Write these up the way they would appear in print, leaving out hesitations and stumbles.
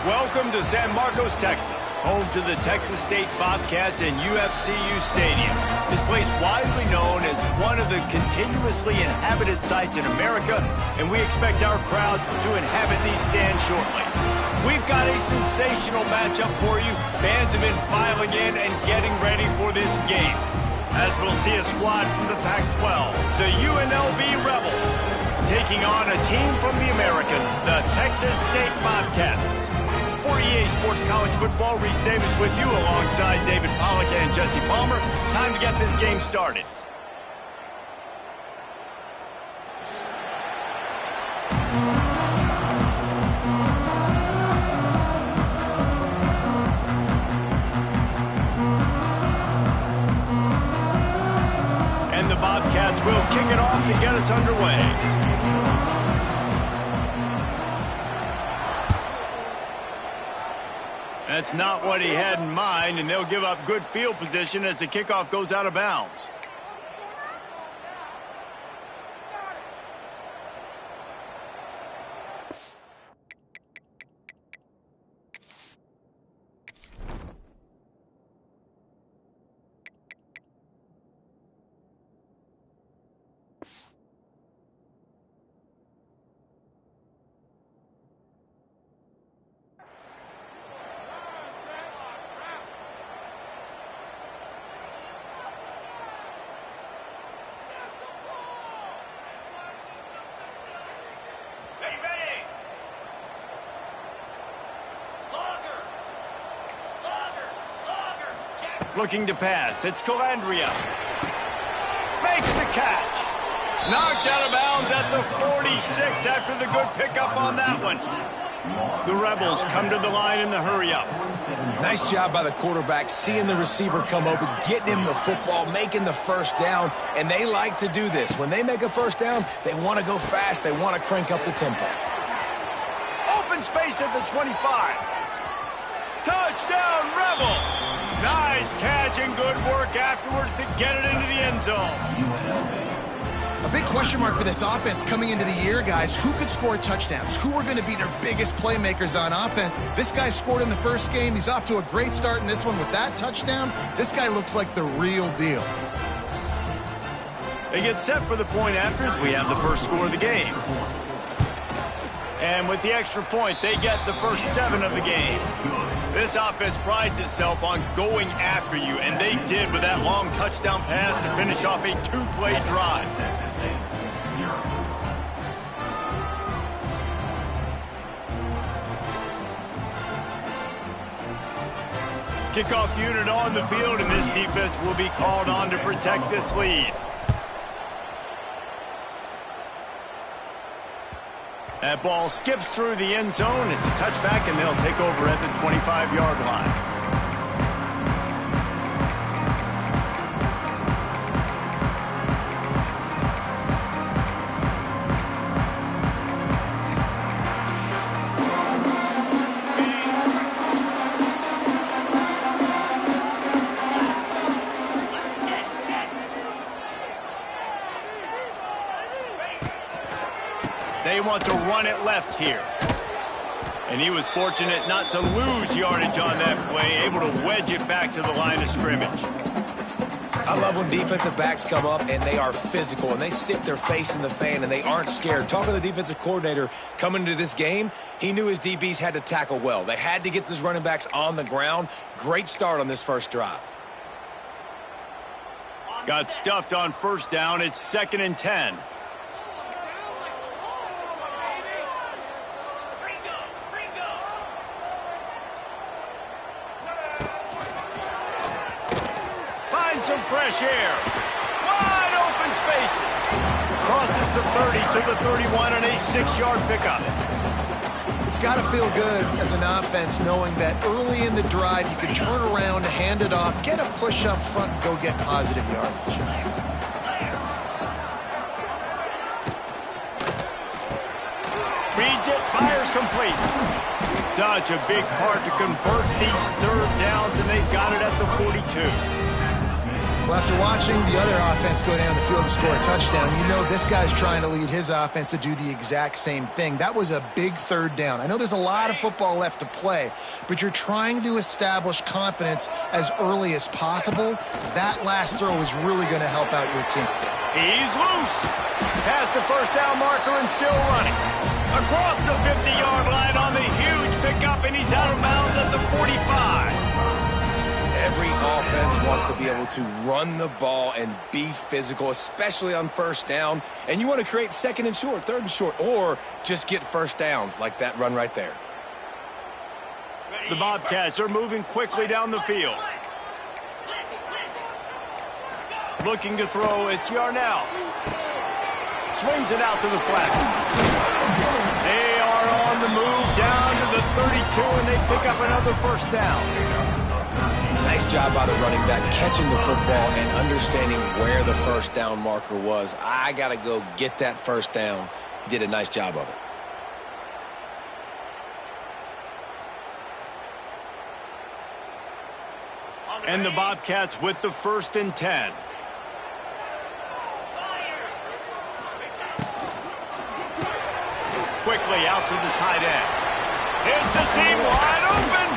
Welcome to San Marcos, Texas, home to the Texas State Bobcats and UFCU Stadium. This place widely known as one of the continuously inhabited sites in America, and we expect our crowd to inhabit these stands shortly. We've got a sensational matchup for you. Fans have been filing in and getting ready for this game. As we'll see a squad from the Pac-12, the UNLV Rebels, taking on a team from the American, the Texas State Bobcats. For EA Sports College Football, Reese Davis with you alongside David Pollack and Jesse Palmer. Time to get this game started. And the Bobcats will kick it off to get us underway. That's not what he had in mind, and they'll give up good field position as the kickoff goes out of bounds. Looking to pass. It's Calandria. Makes the catch. Knocked out of bounds at the 46 after the good pickup on that one. The Rebels come to the line in the hurry-up. Nice job by the quarterback, seeing the receiver come open, getting him the football, making the first down, and they like to do this. When they make a first down, they want to go fast. They want to crank up the tempo. Open space at the 25. Touchdown, Rebels! Nice catch and good work afterwards to get it into the end zone. A big question mark for this offense coming into the year, guys. Who could score touchdowns? Who are going to be their biggest playmakers on offense? This guy scored in the first game. He's off to a great start in this one with that touchdown. This guy looks like the real deal. They get set for the point after as we have the first score of the game. And with the extra point, they get the first 7 of the game. This offense prides itself on going after you, and they did with that long touchdown pass to finish off a 2-play drive. Kickoff unit on the field, and this defense will be called on to protect this lead. That ball skips through the end zone. It's a touchback, and they'll take over at the 25-yard line. They want to run it left here. And he was fortunate not to lose yardage on that play, able to wedge it back to the line of scrimmage. I love when defensive backs come up and they are physical and they stick their face in the fan and they aren't scared. Talking to the defensive coordinator coming into this game, he knew his DBs had to tackle well. They had to get these running backs on the ground. Great start on this first drive. Got stuffed on first down. It's 2nd and 10. Some fresh air. Wide open spaces. Crosses the 30 to the 31 on a 6-yard pickup. It's got to feel good as an offense knowing that early in the drive you can turn around, hand it off, get a push up front, and go get positive yardage. Reads it, fires complete. Such a big part to convert these third downs, and they've got it at the 42. Well, after watching the other offense go down the field and score a touchdown, you know this guy's trying to lead his offense to do the exact same thing. That was a big third down. I know there's a lot of football left to play, but you're trying to establish confidence as early as possible. That last throw is really going to help out your team. He's loose. Past the first down marker and still running. Across the 50-yard line on the huge pickup, and he's out of bounds at the 45. Every offense wants to be able to run the ball and be physical, especially on first down. And you want to create second and short, third and short, or just get first downs like that run right there. The Bobcats are moving quickly down the field. Looking to throw, it's Yarnell. Swings it out to the flat. They are on the move down to the 32, and they pick up another first down. Nice job by the running back, catching the football and understanding where the first down marker was. I got to go get that first down. He did a nice job of it. And the Bobcats with the 1st and 10. Quickly out to the tight end. It's a seam wide open.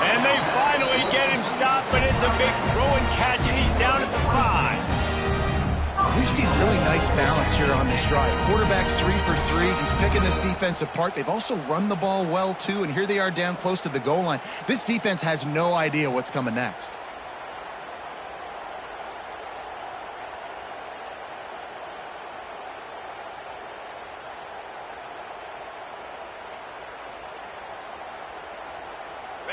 And they finally get him stopped, but it's a big throw and catch, and he's down at the 5. We've seen really nice balance here on this drive. Quarterback's 3 for 3. He's picking this defense apart. They've also run the ball well, too, and here they are down close to the goal line. This defense has no idea what's coming next.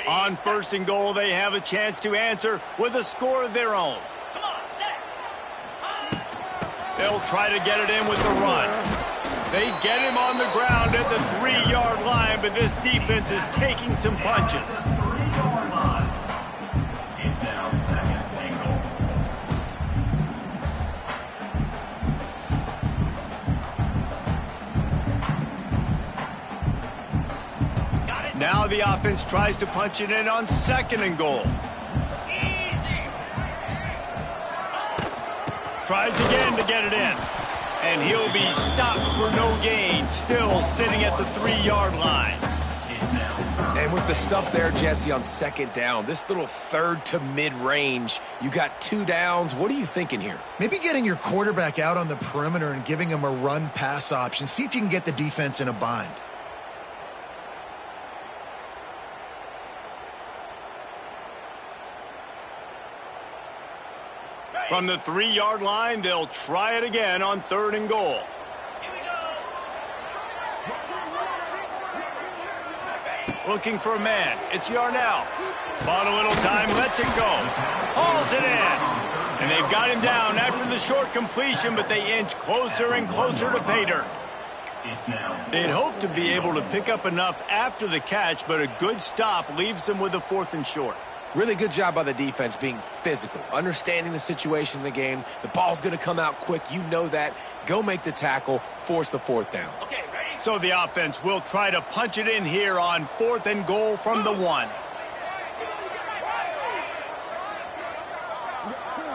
On 1st and goal, they have a chance to answer with a score of their own. They'll try to get it in with the run. They get him on the ground at the 3-yard line, but this defense is taking some punches. Now the offense tries to punch it in on 2nd and goal. Tries again to get it in. And he'll be stopped for no gain, still sitting at the 3-yard line. And with the stuff there, Jesse, on 2nd down, this little 3rd to mid-range, you got 2 downs. What are you thinking here? Maybe getting your quarterback out on the perimeter and giving him a run-pass option. See if you can get the defense in a bind. From the 3-yard line, they'll try it again on 3rd and goal. Looking for a man. It's Yarnell. Bought a little time, lets it go. Hauls it in. And they've got him down after the short completion, but they inch closer and closer to pay dirt. They'd hoped to be able to pick up enough after the catch, but a good stop leaves them with a 4th and short. Really good job by the defense being physical, understanding the situation in the game. The ball's going to come out quick. You know that. Go make the tackle, force the 4th down. Okay, ready? So the offense will try to punch it in here on 4th and goal from the 1.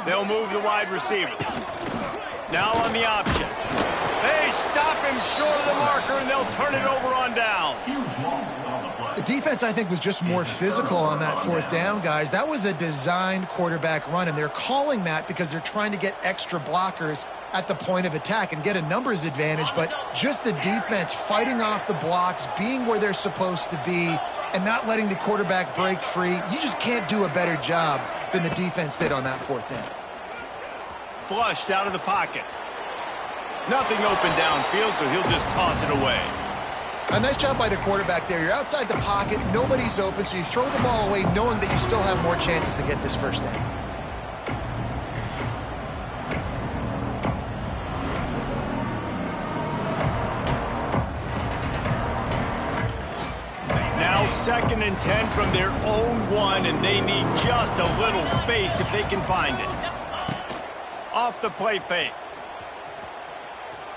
They'll move the wide receiver. Now on the option. They stop him short of the marker, and they'll turn it over on down. The defense, I think, was just more physical on that 4th down, guys. That was a designed quarterback run, and they're calling that because they're trying to get extra blockers at the point of attack and get a numbers advantage, but just the defense fighting off the blocks, being where they're supposed to be, and not letting the quarterback break free. You just can't do a better job than the defense did on that 4th down. Flushed out of the pocket. Nothing open downfield, so he'll just toss it away. A nice job by the quarterback there. You're outside the pocket, nobody's open, so you throw the ball away knowing that you still have more chances to get this first down. Now 2nd and 10 from their own 1, and they need just a little space if they can find it. Off the play fake.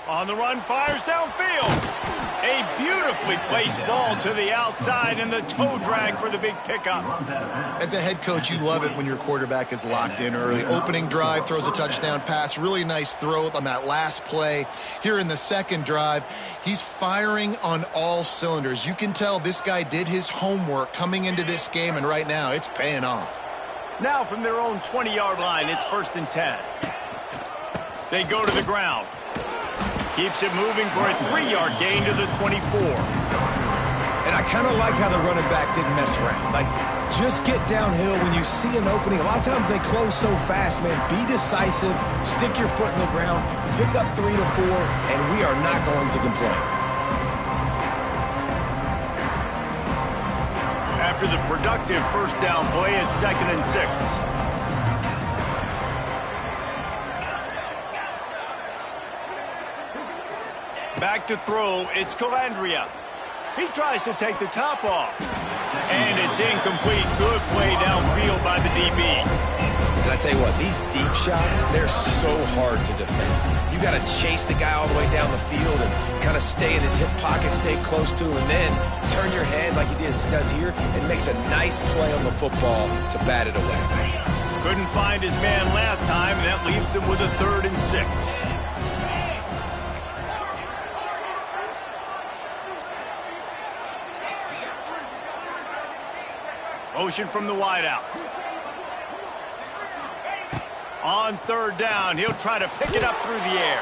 On the run, fires downfield. A beautifully placed ball to the outside and the toe drag for the big pickup. As a head coach, you love it when your quarterback is locked in early. Opening drive, throws a touchdown pass. Really nice throw on that last play. Here in the second drive, he's firing on all cylinders. You can tell this guy did his homework coming into this game, and right now it's paying off. Now from their own 20-yard line, it's 1st and 10. They go to the ground. Keeps it moving for a 3-yard gain to the 24. And I kind of like how the running back didn't mess around. Like, just get downhill when you see an opening. A lot of times they close so fast, man. Be decisive, stick your foot in the ground, pick up 3 to 4, and we are not going to complain. After the productive first down play, it's 2nd and 6. Back to throw, it's Calandria. He tries to take the top off. And it's incomplete. Good play downfield by the DB. And I tell you what, these deep shots, they're so hard to defend. You got to chase the guy all the way down the field and kind of stay in his hip pocket, stay close to him, and then turn your head like he does here and makes a nice play on the football to bat it away. Couldn't find his man last time, and that leaves him with a 3rd and 6. Motion from the wideout. On 3rd down, he'll try to pick it up through the air.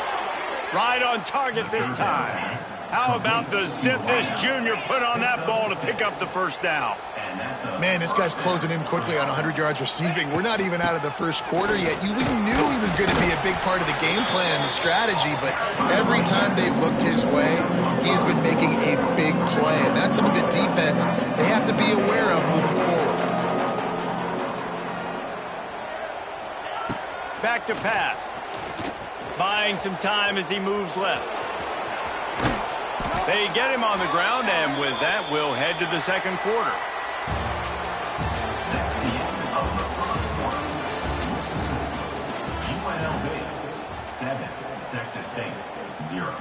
Right on target this time. How about the zip this junior put on that ball to pick up the 1st down? Man, this guy's closing in quickly on 100 yards receiving. We're not even out of the first quarter yet. We knew he was going to be a big part of the game plan and the strategy, but every time they've looked his way, he's been making a big play, and that's some of the defense they have to be aware of moving forward. Back to pass. Buying some time as he moves left. They get him on the ground, and with that, we'll head to the 2nd quarter. UNLV 7, Texas State 0.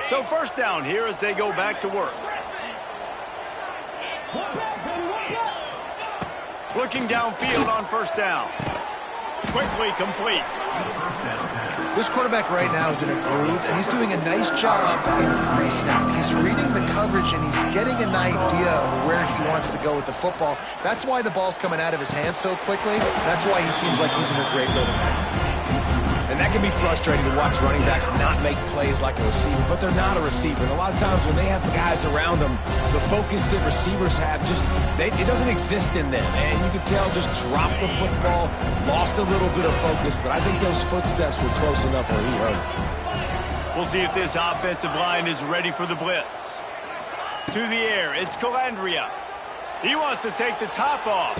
So 1st down here as they go back to work. Looking downfield on 1st down. Quickly complete. This quarterback right now is in a groove, and he's doing a nice job in pre-snap. He's reading the coverage, and he's getting an idea of where he wants to go with the football. That's why the ball's coming out of his hands so quickly. That's why he seems like he's in a great rhythm. And that can be frustrating to watch running backs not make plays like a receiver, but they're not a receiver. And a lot of times when they have guys around them, the focus that receivers have it doesn't exist in them. And you can tell just dropped the football, lost a little bit of focus, but I think those footsteps were close enough where he heard it. We'll see if this offensive line is ready for the blitz. To the air, it's Calandria. He wants to take the top off.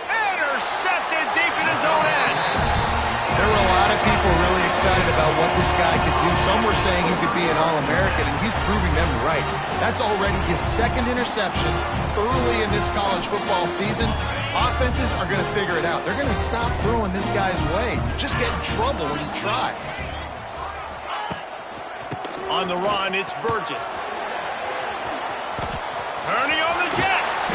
Intercepted deep in his own end. There were a lot of people really excited about what this guy could do. Some were saying he could be an All-American, and he's proving them right. That's already his 2nd interception early in this college football season. Offenses are going to figure it out. They're going to stop throwing this guy's way. You just get in trouble when you try. On the run, it's Burgess. Turning on the Jets.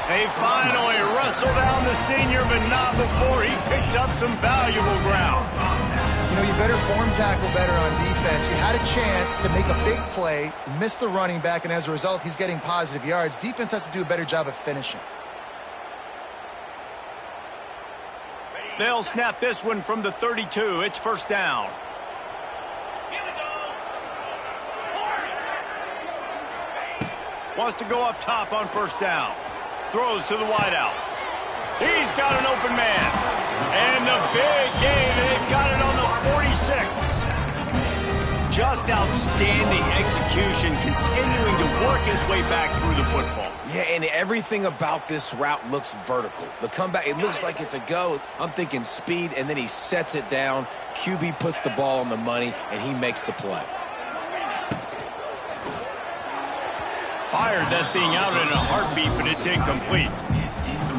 They finally wrestle down the senior, but not before he picks up some valuable ground. You know, you better form tackle better on defense. You had a chance to make a big play, miss the running back, and as a result, he's getting positive yards. Defense has to do a better job of finishing. They'll snap this one from the 32. It's 1st down. Wants to go up top on 1st down. Throws to the wideout. He's got an open man. And the big gain, they've got it on the 46. Just outstanding execution, continuing to work his way back through the football. Yeah, and everything about this route looks vertical. The comeback, it looks like it's a go. I'm thinking speed, and then he sets it down. QB puts the ball on the money, and he makes the play. fired that thing out in a heartbeat, but it's incomplete.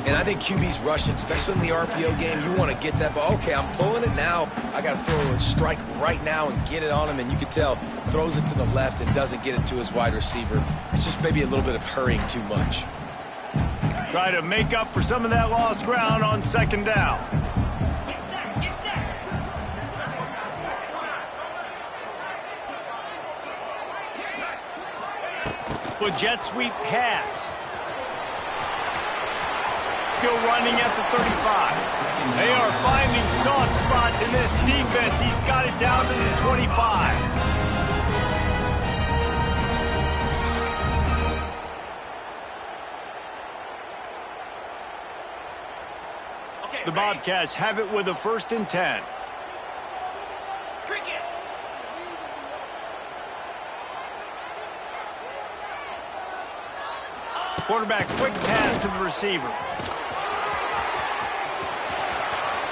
And I think QB's rushing, especially in the RPO game. You want to get that ball. Okay, I'm pulling it now. I got to throw a strike right now and get it on him. And you can tell, throws it to the left and doesn't get it to his wide receiver. It's just maybe a little bit of hurrying too much. Try to make up for some of that lost ground on second down. With jet sweep pass. Still running at the 35. They are finding soft spots in this defense. He's got it down to the 25. The Bobcats have it with a 1st and 10. Quarterback quick pass to the receiver.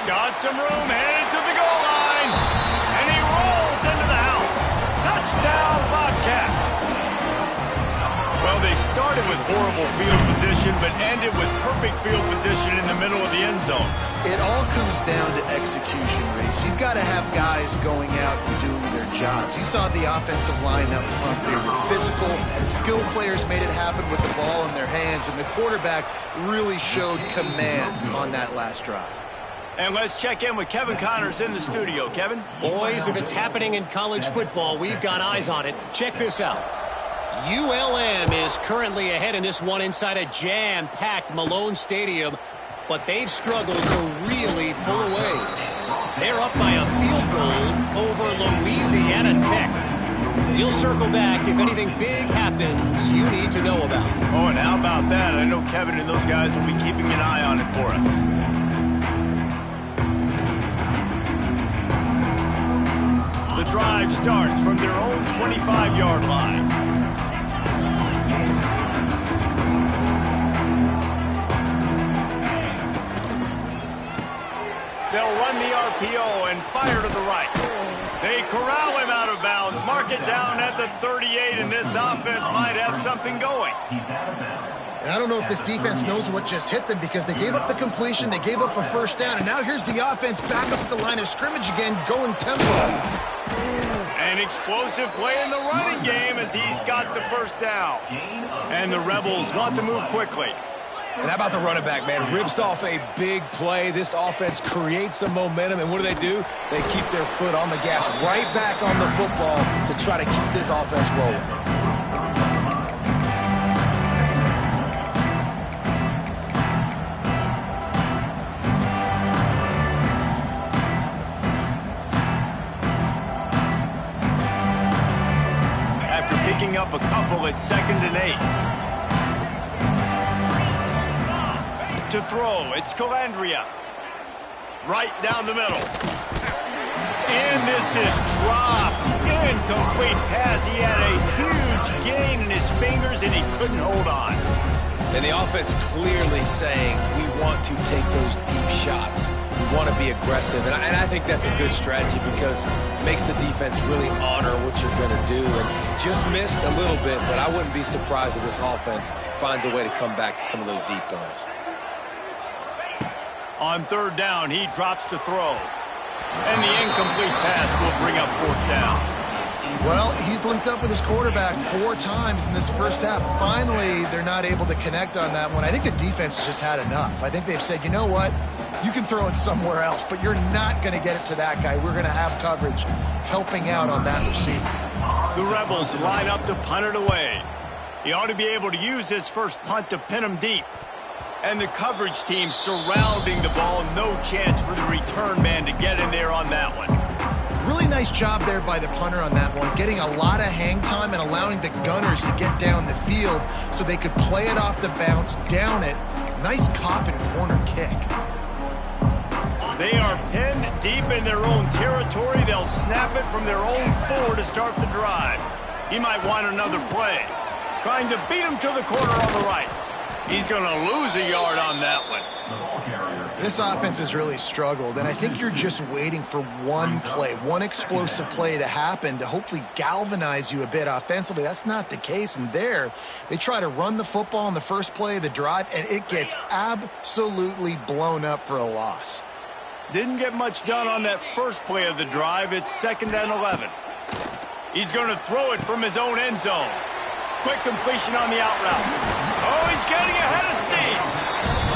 Got some room, headed to the goal line. And he rolls into the house. Touchdown, Bobcats. Well, they started with horrible field position, but ended with perfect field position in the middle of the end zone. It all comes down to execution, Reese. You've got to have guys going out and doing their jobs. You saw the offensive line up front. They were physical. Skilled players made it happen with the ball in their hands, and the quarterback really showed command on that last drive. And let's check in with Kevin Connors in the studio. Kevin? Boys, if it's happening in college football, we've got eyes on it. Check this out. ULM is currently ahead in this one inside a jam-packed Malone Stadium, but they've struggled to really pull away. They're up by a field goal over Louisiana Tech. You'll circle back if anything big happens you need to know about. Oh, and how about that? I know Kevin and those guys will be keeping an eye on it for us. The drive starts from their own 25-yard line. They'll run the RPO and fire to the right. They corral him out of bounds, mark it down at the 38, and this offense might have something going. And I don't know if this defense knows what just hit them because they gave up the completion, they gave up a 1st down, and now here's the offense back up at the line of scrimmage again, going tempo. An explosive play in the running game as he's got the 1st down. And the Rebels want to move quickly. And how about the running back, man? Rips off a big play. This offense creates some momentum, and what do? They keep their foot on the gas, right back on the football to try to keep this offense rolling. Picking up a couple at 2nd and 8. To throw, it's Calandria. Right down the middle. And this is dropped. Incomplete pass. He had a huge gain in his fingers, and he couldn't hold on. And the offense clearly saying, we want to take those deep shots. We want to be aggressive. And I think that's a good strategy because it makes the defense really honor what you're going to do. And just missed a little bit, but I wouldn't be surprised if this offense finds a way to come back to some of those deep throws. On 3rd down, he drops to throw. And the incomplete pass will bring up 4th down. Well, he's linked up with his quarterback 4 times in this 1st half. Finally, they're not able to connect on that one. I think the defense has just had enough. I think they've said, you know what? You can throw it somewhere else, but you're not going to get it to that guy. We're going to have coverage helping out on that receiver. The Rebels line up to punt it away. He ought to be able to use his first punt to pin him deep. And the coverage team surrounding the ball. No chance for the return man to get in there on that one. Really nice job there by the punter on that one, getting a lot of hang time and allowing the gunners to get down the field so they could play it off the bounce, down it. Nice coffin corner kick. They are pinned deep in their own territory. They'll snap it from their own 4 to start the drive. He might want another play. Trying to beat him to the corner on the right. He's going to lose a yard on that one. The ball carrier. This offense has really struggled, and I think you're just waiting for one play, one explosive play to happen to hopefully galvanize you a bit offensively. That's not the case, and there they try to run the football in the first play of the drive, and it gets absolutely blown up for a loss. Didn't get much done on that first play of the drive. It's 2nd and 11. He's going to throw it from his own end zone. Quick completion on the out route. Oh, he's getting ahead of steam.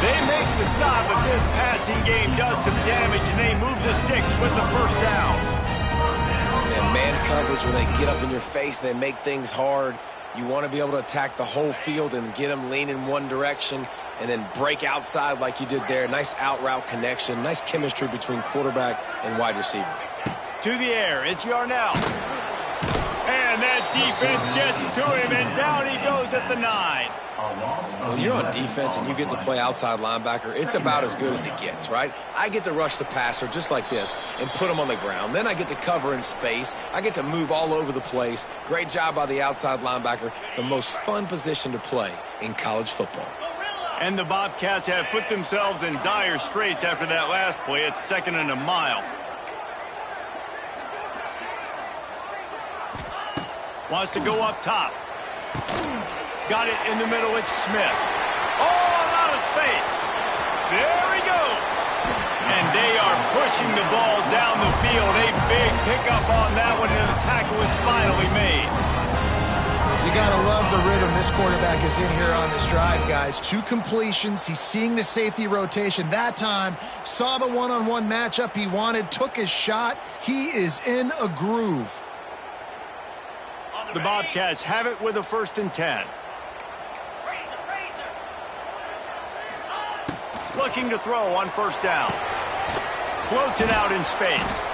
They make the stop, but this passing game does some damage, and they move the sticks with the first down. And man coverage, when they get up in your face, they make things hard. You want to be able to attack the whole field and get them leaning one direction and then break outside like you did there. Nice out route connection, nice chemistry between quarterback and wide receiver. To the air, it's Yarnell. And that defense gets to him, and down he goes at the 9. When you're on defense and you get to play outside linebacker, it's about as good as it gets, right? I get to rush the passer just like this and put him on the ground. Then I get to cover in space. I get to move all over the place. Great job by the outside linebacker. The most fun position to play in college football. And the Bobcats have put themselves in dire straits after that last play. It's 2nd and a mile. Wants to go up top. Got it in the middle. It's Smith. Oh, out of space. There he goes. And they are pushing the ball down the field. A big pickup on that one, and the tackle is finally made. You got to love the rhythm this quarterback is in here on this drive, guys. 2 completions. He's seeing the safety rotation that time. Saw the one-on-one matchup he wanted. Took his shot. He is in a groove. The Bobcats have it with a 1st and 10. Looking to throw on 1st down. Floats it out in space.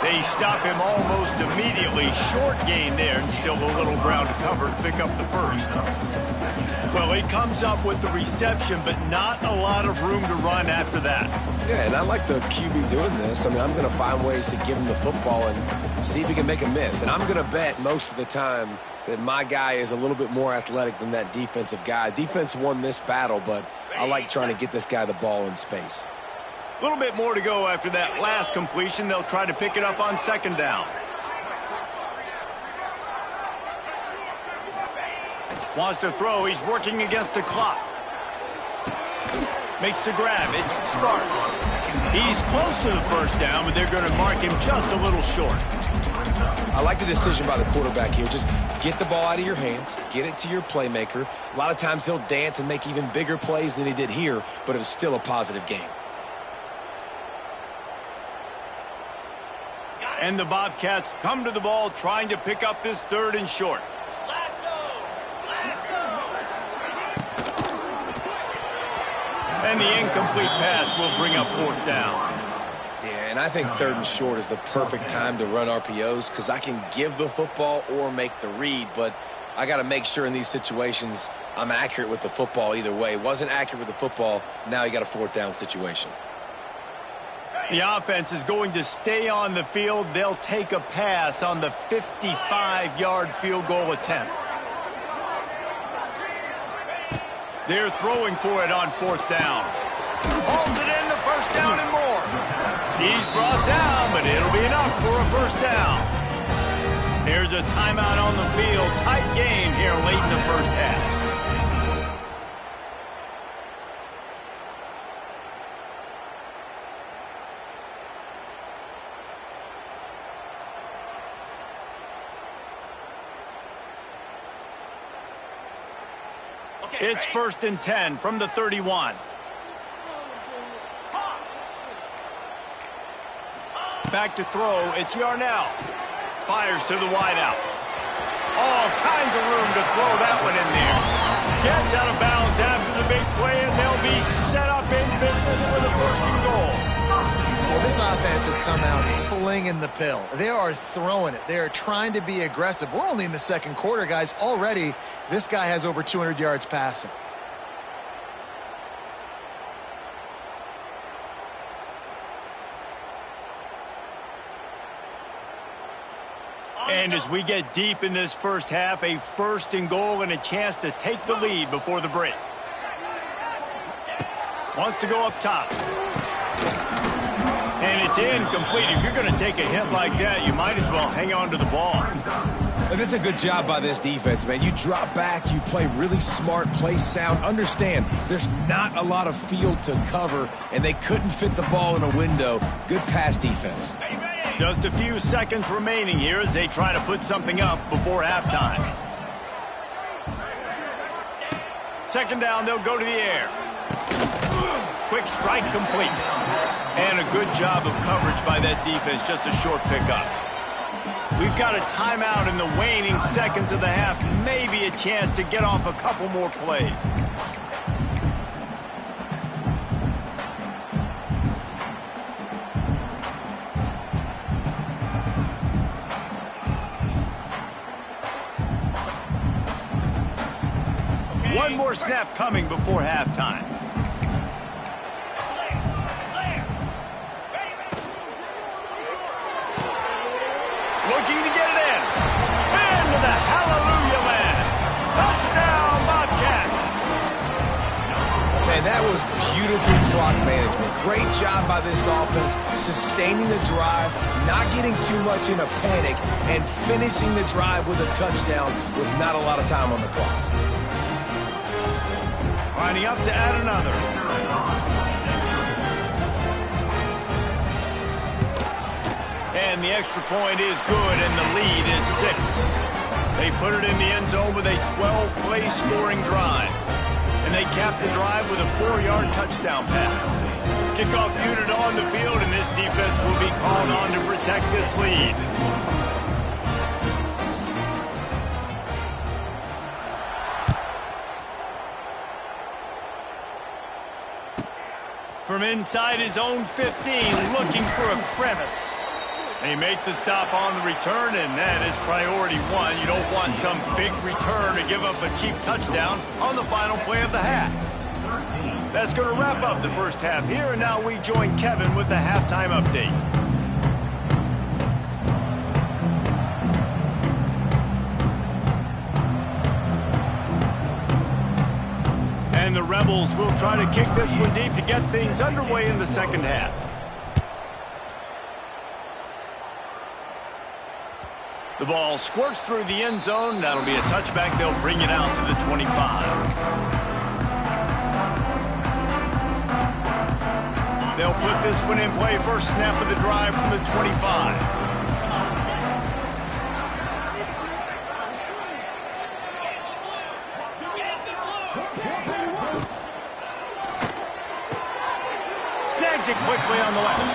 They stop him almost immediately. Short gain there, and still a little ground to cover to pick up the 1st. Well, he comes up with the reception, but not a lot of room to run after that. Yeah, and I like the QB doing this. I mean, I'm going to find ways to give him the football and see if he can make a miss. And I'm going to bet most of the time that my guy is a little bit more athletic than that defensive guy. Defense won this battle, but I like trying to get this guy the ball in space. A little bit more to go after that last completion. They'll try to pick it up on 2nd down. Wants to throw. He's working against the clock. Makes the grab. It's Sparks. He's close to the 1st down, but they're going to mark him just a little short. I like the decision by the quarterback here. Just get the ball out of your hands, get it to your playmaker. A lot of times he'll dance and make even bigger plays than he did here, but it was still a positive game. And the Bobcats come to the ball trying to pick up this 3rd and short. And the incomplete pass will bring up 4th down. Yeah, and I think 3rd and short is the perfect time to run RPOs because I can give the football or make the read, but I got to make sure in these situations I'm accurate with the football either way. Wasn't accurate with the football, now you got a 4th down situation. The offense is going to stay on the field. They'll take a pass on the 55-yard field goal attempt. They're throwing for it on 4th down. Holds it in, the 1st down and more. He's brought down, but it'll be enough for a 1st down. Here's a timeout on the field. Tight game here late in the 1st half. It's 1st and 10 from the 31. Back to throw. It's Yarnell. Fires to the wideout. All kinds of room to throw that one in there. Gets out of bounds after the big play, and they'll be set up in business with a 1st and goal. Well, this offense has come out slinging the pill. They are throwing it. They are trying to be aggressive. We're only in the 2nd quarter, guys. Already, this guy has over 200 yards passing. And as we get deep in this 1st half, a 1st and goal and a chance to take the lead before the break. Wants to go up top. And it's incomplete. If you're going to take a hit like that, you might as well hang on to the ball. And that's a good job by this defense, man. You drop back, you play really smart, play sound. Understand, there's not a lot of field to cover, and they couldn't fit the ball in a window. Good pass defense. Just a few seconds remaining here as they try to put something up before halftime. Second down, they'll go to the air. Quick strike complete. And a good job of coverage by that defense, just a short pickup. We've got a timeout in the waning seconds of the half. Maybe a chance to get off a couple more plays. One more snap coming before halftime. Looking to get it in. Into the hallelujah land. Touchdown, Bobcats. Man, that was beautiful clock management. Great job by this offense, sustaining the drive, not getting too much in a panic, and finishing the drive with a touchdown with not a lot of time on the clock. Lining up to add another. And the extra point is good, and the lead is 6. They put it in the end zone with a 12-play scoring drive. And they cap the drive with a 4-yard touchdown pass. Kickoff unit on the field, and this defense will be called on to protect this lead. From inside his own 15, looking for a crevice. They make the stop on the return, and that is priority one. You don't want some big return to give up a cheap touchdown on the final play of the half. That's going to wrap up the first half here, and now we join Kevin with the halftime update. And the Rebels will try to kick this one deep to get things underway in the second half. The ball squirts through the end zone. That'll be a touchback. They'll bring it out to the 25. They'll put this one in play. First snap of the drive from the 25. Snags it quickly on the left.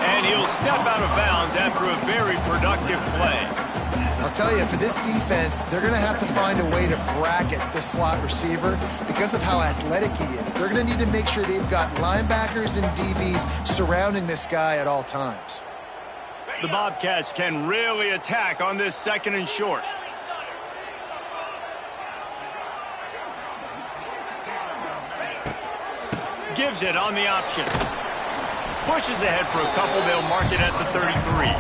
And he'll step out of bounds after a very productive play. I'll tell you, for this defense, they're going to have to find a way to bracket this slot receiver because of how athletic he is. They're going to need to make sure they've got linebackers and DBs surrounding this guy at all times. The Bobcats can really attack on this second and short. Gives it on the option. Pushes ahead for a couple. They'll mark it at the 33.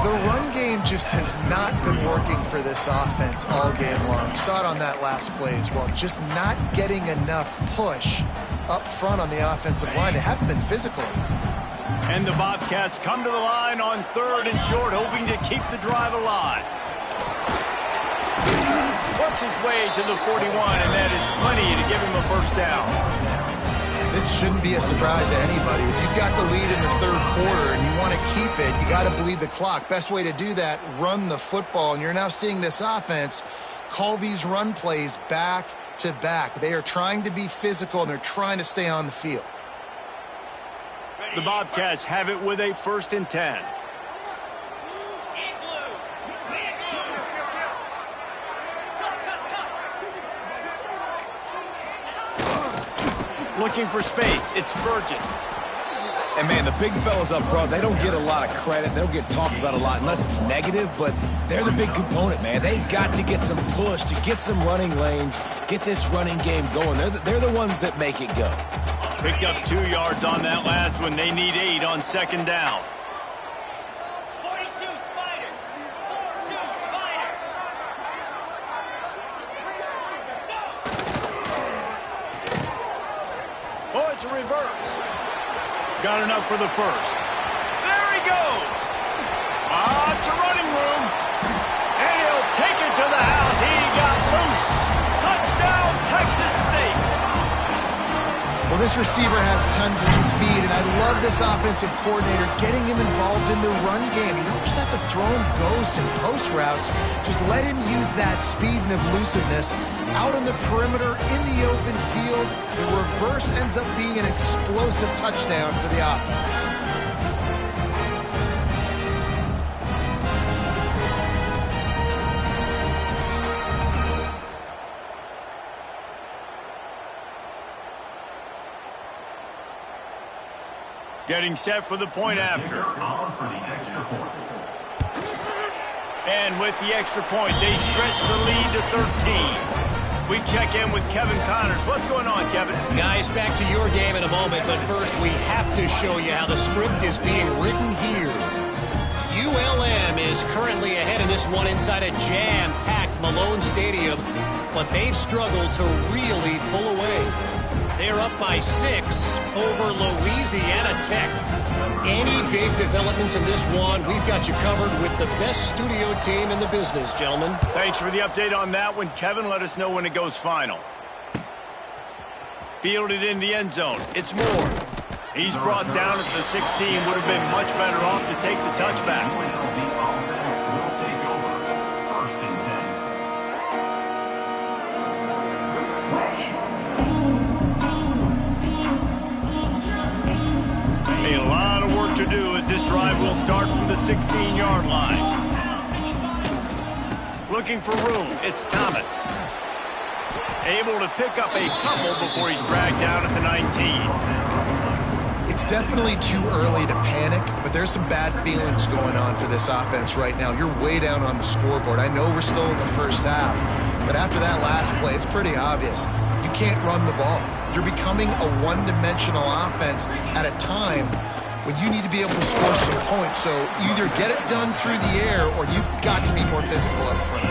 The run game just has not been working for this offense all game long. You saw it on that last play as well. Just not getting enough push up front on the offensive line. They haven't been physical. And the Bobcats come to the line on third and short, hoping to keep the drive alive. Works his way to the 41, and that is plenty to give him a first down. This shouldn't be a surprise to anybody. If you've got the lead in the third quarter and you want to keep it, you got to bleed the clock. Best way to do that, run the football. And you're now seeing this offense call these run plays back to back. They are trying to be physical, and they're trying to stay on the field. The Bobcats have it with a 1st and 10. Looking for space. It's Burgess. And, man, the big fellas up front, they don't get a lot of credit. They don't get talked about a lot unless it's negative, but they're the big component, man. They've got to get some push, to get some running lanes, get this running game going. They're the ones that make it go. Picked up 2 yards on that last one. They need 8 on second down. 42 Spider. 42 Spider. It's a reverse. Got enough for the first. There he goes. It's a running room. And he'll take it to the house. He got loose. Touchdown, Texas State. Well, this receiver has tons of speed, and I love this offensive coordinator getting him involved in the run game. You don't just have to throw him ghosts and post routes. Just let him use that speed and elusiveness out on the perimeter in the open field. The reverse ends up being an explosive touchdown for the offense. Getting set for the point after. For the extra point. And with the extra point, they stretch the lead to 13. We check in with Kevin Connors. What's going on, Kevin? Guys, back to your game in a moment, but first we have to show you how the script is being written here. ULM is currently ahead in this one inside a jam-packed Malone Stadium, but they've struggled to really pull away. They're up by 6 over Louisiana Tech. Any big developments in this one, we've got you covered with the best studio team in the business, gentlemen. Thanks for the update on that one, Kevin. Let us know when it goes final. Fielded in the end zone. It's Moore. He's brought down at the 16. Would have been much better off to take the touchback. The offense will take over. 1st and 10. A lot of work to do as this drive will start from the 16-yard line. Looking for room, it's Thomas. Able to pick up a couple before he's dragged down at the 19. It's definitely too early to panic, but there's some bad feelings going on for this offense right now. You're way down on the scoreboard. I know we're still in the first half, but after that last play, it's pretty obvious. You can't run the ball. You're becoming a one-dimensional offense at a time when you need to be able to score some points. So either get it done through the air or you've got to be more physical up front.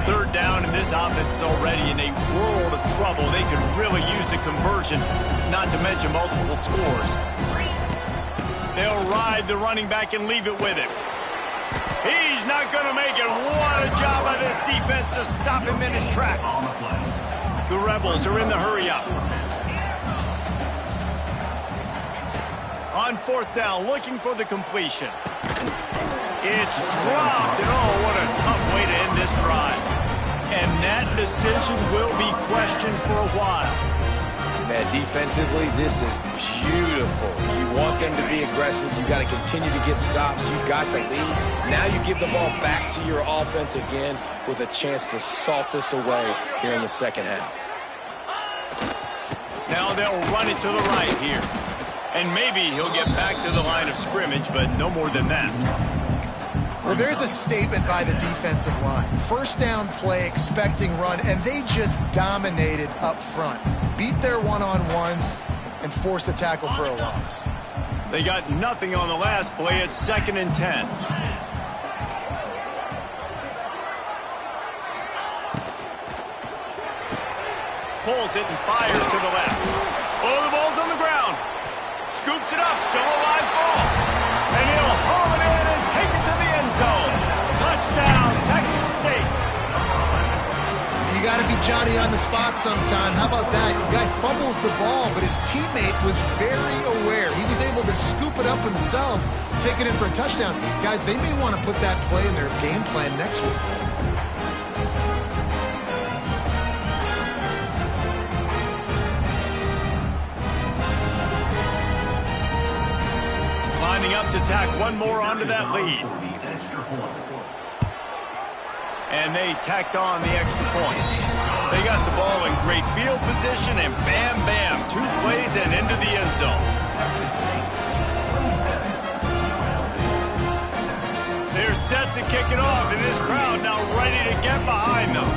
Third down, and this offense is already in a world of trouble. They could really use a conversion, not to mention multiple scores. They'll ride the running back and leave it with him. He's not going to make it. What a job by this defense to stop him in his tracks. The Rebels are in the hurry-up. On 4th down, looking for the completion. It's dropped, and oh, what a tough way to end this drive. And that decision will be questioned for a while. Man, defensively, this is beautiful. You want them to be aggressive. You got to continue to get stops. You've got the lead. Now you give the ball back to your offense again with a chance to salt this away here in the second half. Now they'll run it to the right here. And maybe he'll get back to the line of scrimmage, but no more than that. Well, there's a statement by the defensive line. First down play, expecting run, and they just dominated up front. Beat their one-on-ones and forced a tackle for a loss. They got nothing on the last play. It's 2nd and 10. Pulls it and fires to the left. Oh, the ball's on the ground. Scoops it up. Still a live ball. And he'll haul it in and take it to the end zone. Touchdown, Texas State. You got to be Johnny on the spot sometime. How about that? The guy fumbles the ball, but his teammate was very aware. He was able to scoop it up himself, take it in for a touchdown. Guys, they may want to put that play in their game plan next week. Lining up to tack one more onto that lead. And they tacked on the extra point. They got the ball in great field position, and bam, bam, 2 plays and into the end zone. They're set to kick it off, and this crowd now ready to get behind them.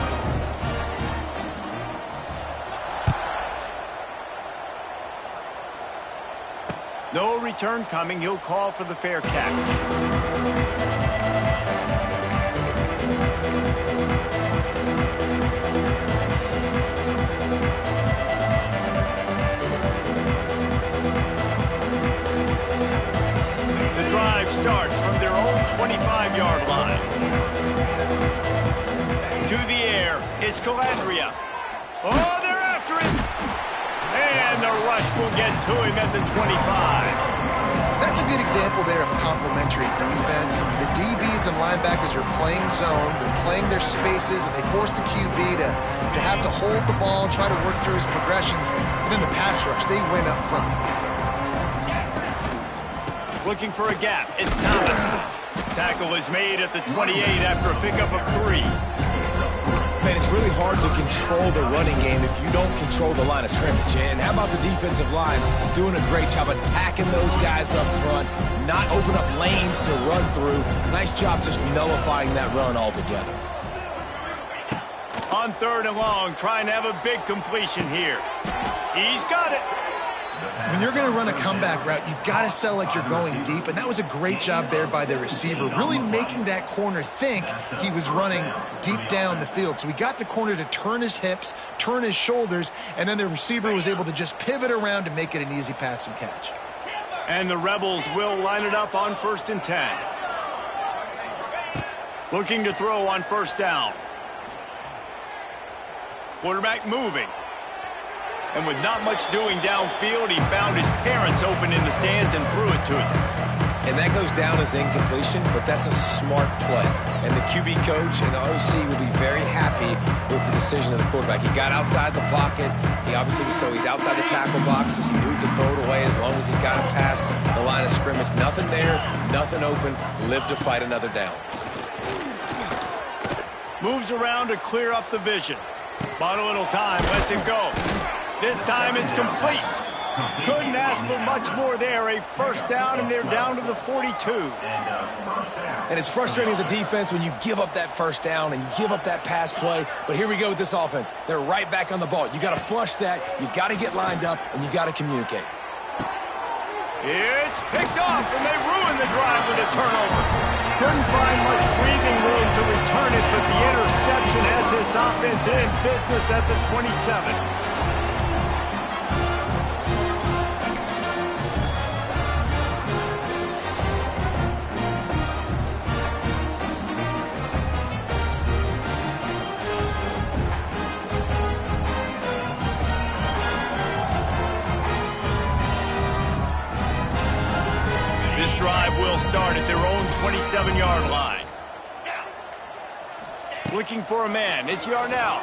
No return coming. He'll call for the fair catch. The drive starts from their own 25-yard line. To the air, it's Calandria. Oh, they're after him. And the rush will get to him at the 25. That's a good example there of complementary defense. The DBs and linebackers are playing zone, they're playing their spaces, and they force the QB to have to hold the ball, try to work through his progressions, and then the pass rush, they win up front. Looking for a gap, it's Thomas. Tackle is made at the 28 after a pickup of 3. Man, it's really hard to control the running game if you don't control the line of scrimmage. And how about the defensive line doing a great job attacking those guys up front, not open up lanes to run through. Nice job just nullifying that run altogether. On 3rd and long, trying to have a big completion here. He's got it. When you're going to run a comeback route, you've got to sell like you're going deep, and that was a great job there by the receiver, really making that corner think he was running deep down the field. So we got the corner to turn his hips, turn his shoulders, and then the receiver was able to just pivot around and make it an easy pass and catch. And the Rebels will line it up on 1st and 10. Looking to throw on 1st down. Quarterback moving. And with not much doing downfield, he found his parents open in the stands and threw it to them. And that goes down as incompletion, but that's a smart play. And the QB coach and the OC will be very happy with the decision of the quarterback. He got outside the pocket. He obviously was he's outside the tackle boxes. He knew he could throw it away as long as he got it past the line of scrimmage. Nothing there, nothing open. Live to fight another down. Moves around to clear up the vision. Bought a little time, lets him go. This time it's complete. Couldn't ask for much more there. A 1st down, and they're down to the 42. And it's frustrating as a defense when you give up that 1st down and you give up that pass play. But here we go with this offense. They're right back on the ball. You got to flush that. You got to get lined up, and you got to communicate. It's picked off, and they ruin the drive with a turnover. Couldn't find much breathing room to return it, but the interception has this offense in business at the 27. Will start at their own 27-yard line. Looking for a man. It's Yarnell.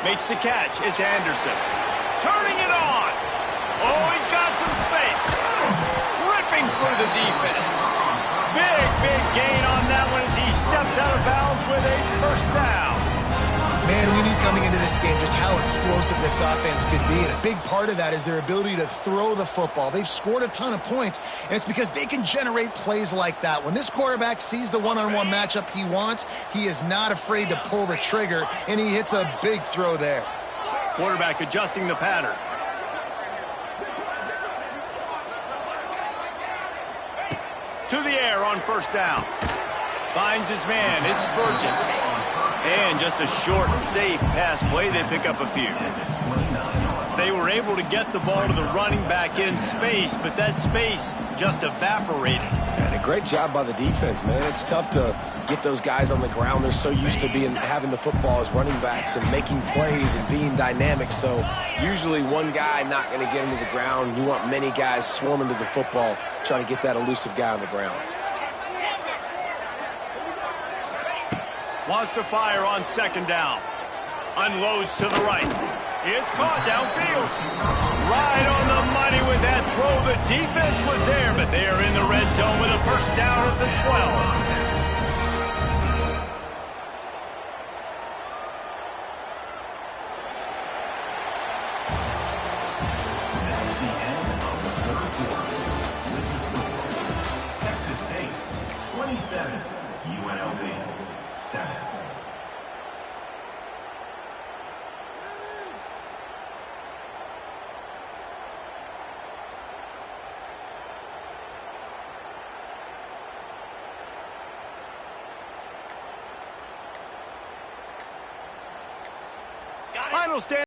Makes the catch. It's Anderson. Turning it on. Oh, he's got some space. Ripping through the defense. Big gain on that one as he steps out of bounds with a 1st down. Man, we knew coming into this game just how explosive this offense could be, and a big part of that is their ability to throw the football. They've scored a ton of points, and it's because they can generate plays like that. When this quarterback sees the one-on-one matchup he wants, he is not afraid to pull the trigger, and he hits a big throw there. Quarterback adjusting the pattern. To the air on 1st down. Finds his man. It's Burgess. And just a short, safe pass play. They pick up a few. They were able to get the ball to the running back in space, but that space just evaporated. And a great job by the defense, man. It's tough to get those guys on the ground. They're so used to having the football as running backs and making plays and being dynamic. So usually one guy not going to get into the ground. You want many guys swarming to the football, trying to get that elusive guy on the ground. Wants to fire on 2nd down. Unloads to the right. It's caught downfield. Right on the money with that throw. The defense was there, but they are in the red zone with a 1st down at the 12. That's the end of the 3rd quarter. With the score, Texas State 27, UNLV 7. will stand.